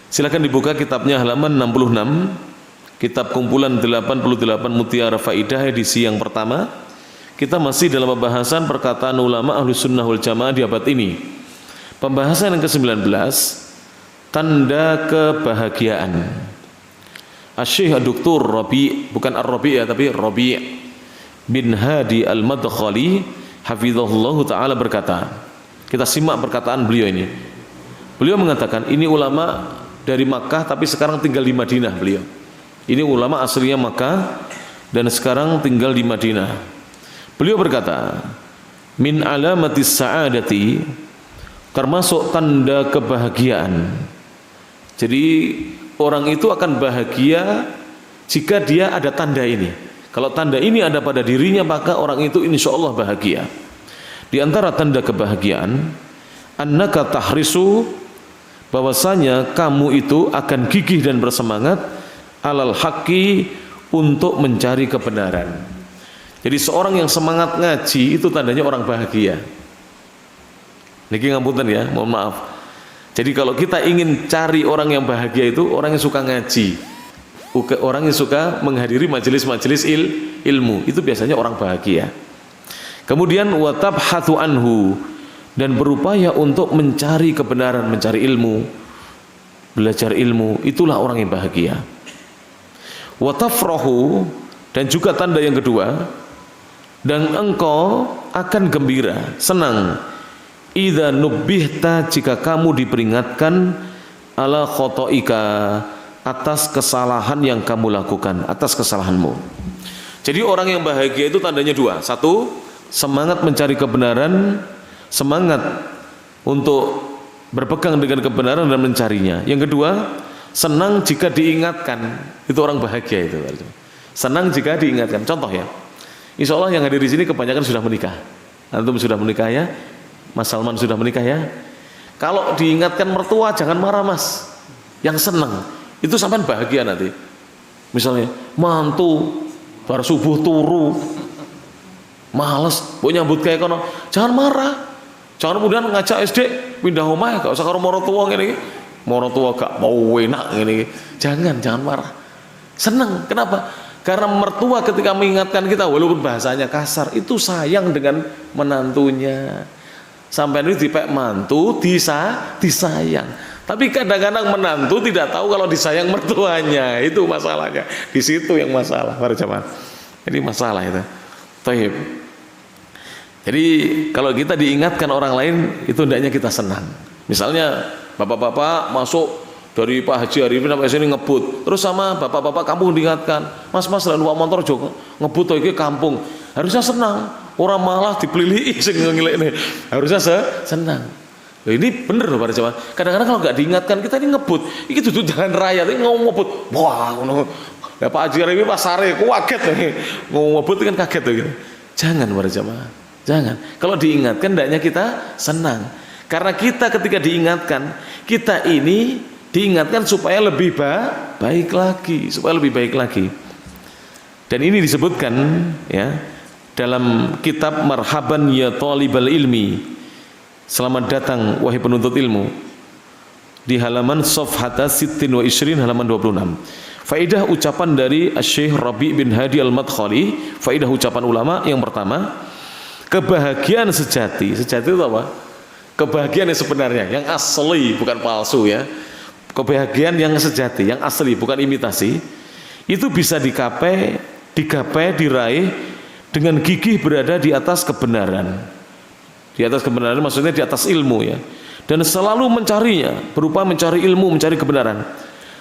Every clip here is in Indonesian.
Silakan dibuka kitabnya halaman 66, kitab kumpulan 88 Mutiara Faidah edisi yang pertama. Kita masih dalam pembahasan perkataan ulama Ahlus Sunnah wal Jamaah di abad ini. Pembahasan yang ke-19, tanda kebahagiaan. Asy-Syaikh Dr. Rabi', bukan Ar-Rabi' ya, tapi Rabi' bin Hadi Al-Madkhali hafizahullahu taala berkata. Kita simak perkataan beliau ini. Beliau mengatakan, ini ulama dari Makkah tapi sekarang tinggal di Madinah beliau. Ini ulama aslinya Makkah dan sekarang tinggal di Madinah. Beliau berkata, min alamatis sa'adati, termasuk tanda kebahagiaan. Jadi orang itu akan bahagia jika dia ada tanda ini. Kalau tanda ini ada pada dirinya, maka orang itu insya Allah bahagia. Di antara tanda kebahagiaan, annaka tahrisu, bahwasanya kamu itu akan gigih dan bersemangat alal haqqi, untuk mencari kebenaran. Jadi seorang yang semangat ngaji itu tandanya orang bahagia. Niki ngapunten ya, mohon maaf. Jadi kalau kita ingin cari orang yang bahagia itu orang yang suka ngaji, orang yang suka menghadiri majelis-majelis ilmu, itu biasanya orang bahagia. Kemudian watabhathu anhu, dan berupaya untuk mencari kebenaran, mencari ilmu, belajar ilmu, itulah orang yang bahagia. Watafrahu, dan juga tanda yang kedua, dan engkau akan gembira, senang, idza nubbihta, jika kamu diperingatkan, ala khotoika, atas kesalahan yang kamu lakukan, atas kesalahanmu. Jadi orang yang bahagia itu tandanya dua. Satu, semangat mencari kebenaran, semangat untuk berpegang dengan kebenaran dan mencarinya. Yang kedua, senang jika diingatkan. Itu orang bahagia itu. Senang jika diingatkan. Contoh ya, insya Allah yang hadir di sini kebanyakan sudah menikah. Antum sudah menikah ya, Mas Salman sudah menikah ya. Kalau diingatkan mertua jangan marah mas, yang senang itu sampai bahagia nanti. Misalnya mantu bar subuh turu, males mau nyambut kayak kono, jangan marah. Jangan kemudian ngajak SD pindah omah, gak usah karo maratuwa ngene iki. Maratuwa gak mau enak ngene iki. Jangan marah. Senang. Kenapa? Karena mertua ketika mengingatkan kita walaupun bahasanya kasar, itu sayang dengan menantunya. Sampai ini dipek mantu disayang. Tapi kadang-kadang menantu tidak tahu kalau disayang mertuanya. Itu masalahnya. Di situ yang masalah para jemaah. Ini masalah itu. Taib. Jadi kalau kita diingatkan orang lain, itu hendaknya kita senang. Misalnya bapak-bapak masuk dari Pak Haji Arifin sampai sini ngebut, terus sama bapak-bapak kampung diingatkan, mas lalu Pak motor juga ngebut tuh iki kampung, harusnya senang. Orang malah dipelili sing ngilekne. Harusnya senang. Loh, ini bener loh para jemaah. Kadang-kadang kalau nggak diingatkan kita ini ngebut, ini duduk jalan raya, ini ngomong ngebut, wah ngono. Ya Pak Haji Arifin pasare kaget nih, ngomong ngebut kan kaget tuh gitu. Jangan para jemaah. Jangan. Kalau diingatkan hendaknya kita senang. Karena kita ketika diingatkan, kita ini diingatkan supaya lebih baik lagi, supaya lebih baik lagi. Dan ini disebutkan ya dalam kitab Marhaban ya Talibal Ilmi, selamat datang wahai penuntut ilmu, di halaman Safhata Sittin wa Ishrin, halaman 26. Faidah ucapan dari Asy-Syaikh Rabi' bin Hadi Al-Madkhali, faidah ucapan ulama yang pertama, kebahagiaan sejati. Sejati itu apa? Kebahagiaan yang sebenarnya, yang asli, bukan palsu ya. Kebahagiaan yang sejati, yang asli, bukan imitasi. Itu bisa digapai, diraih dengan gigih berada di atas kebenaran. Di atas kebenaran maksudnya di atas ilmu ya. Dan selalu mencarinya, berupa mencari ilmu, mencari kebenaran.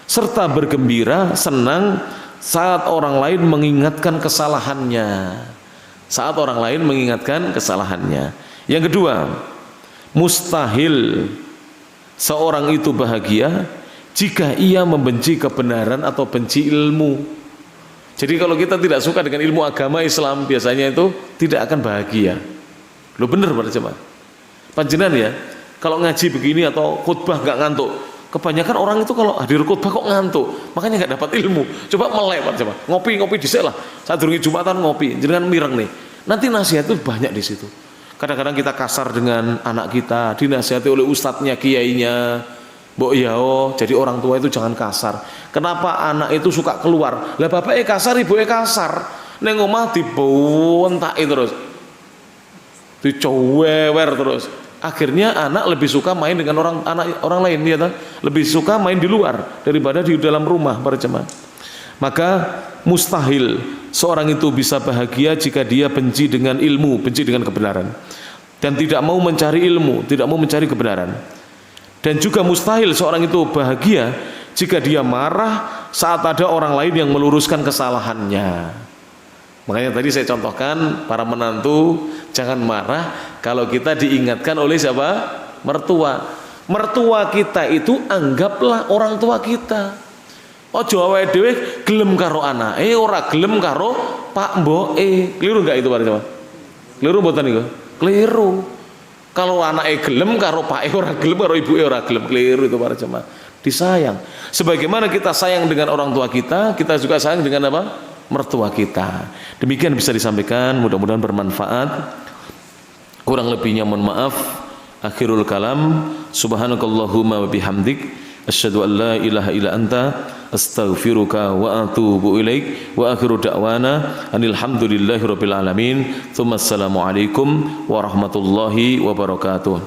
Serta bergembira, senang saat orang lain mengingatkan kesalahannya. Saat orang lain mengingatkan kesalahannya. Yang kedua, mustahil seorang itu bahagia jika ia membenci kebenaran atau benci ilmu. Jadi kalau kita tidak suka dengan ilmu agama Islam, biasanya itu tidak akan bahagia. Lo bener pada jemaah. Panjenengan ya, kalau ngaji begini atau khutbah nggak ngantuk. Kebanyakan orang itu kalau hadir khutbah kok ngantuk, makanya nggak dapat ilmu. Coba melek pada jemaah. Ngopi dhisik lah. Saat durunge Jumatan ngopi, jenengan mireng nih. Nanti nasihat itu banyak di situ. Kadang-kadang kita kasar dengan anak kita, dinasihati oleh ustadznya, kiainya, Mbok yao, jadi orang tua itu jangan kasar. Kenapa anak itu suka keluar? Lah bapaknya kasar, ibunya kasar. Neng omah dibontaki terus. Dicowewer terus. Akhirnya anak lebih suka main dengan orang lain ya toh? Lebih suka main di luar daripada di dalam rumah para jemaah. Maka mustahil seorang itu bisa bahagia jika dia benci dengan ilmu, benci dengan kebenaran, dan tidak mau mencari ilmu, tidak mau mencari kebenaran. Dan juga mustahil seorang itu bahagia jika dia marah saat ada orang lain yang meluruskan kesalahannya. Makanya tadi saya contohkan, para menantu jangan marah kalau kita diingatkan oleh siapa? Mertua. Mertua kita itu anggaplah orang tua kita. Ojo awake dhewe gelem karo anake, ora gelem karo pak mboke. Keliru enggak itu, Pak Jawa? Keliru mboten niku? Keliru. Kalau anake gelem karo pake ora gelem, karo ibuke ora gelem, keliru itu para jemaah. Disayang. Sebagaimana kita sayang dengan orang tua kita, kita juga sayang dengan apa? Mertua kita. Demikian bisa disampaikan, mudah-mudahan bermanfaat. Kurang lebihnya mohon maaf. Akhirul kalam, subhanakallahumma wa bihamdik, asyhadu an la ilaha illa anta, astaghfiruka wa atubu ilaik, wa akhiru da'wana anil hamdulillahi rabbil alamin. Tsumma assalamu alaikum warahmatullahi wabarakatuh.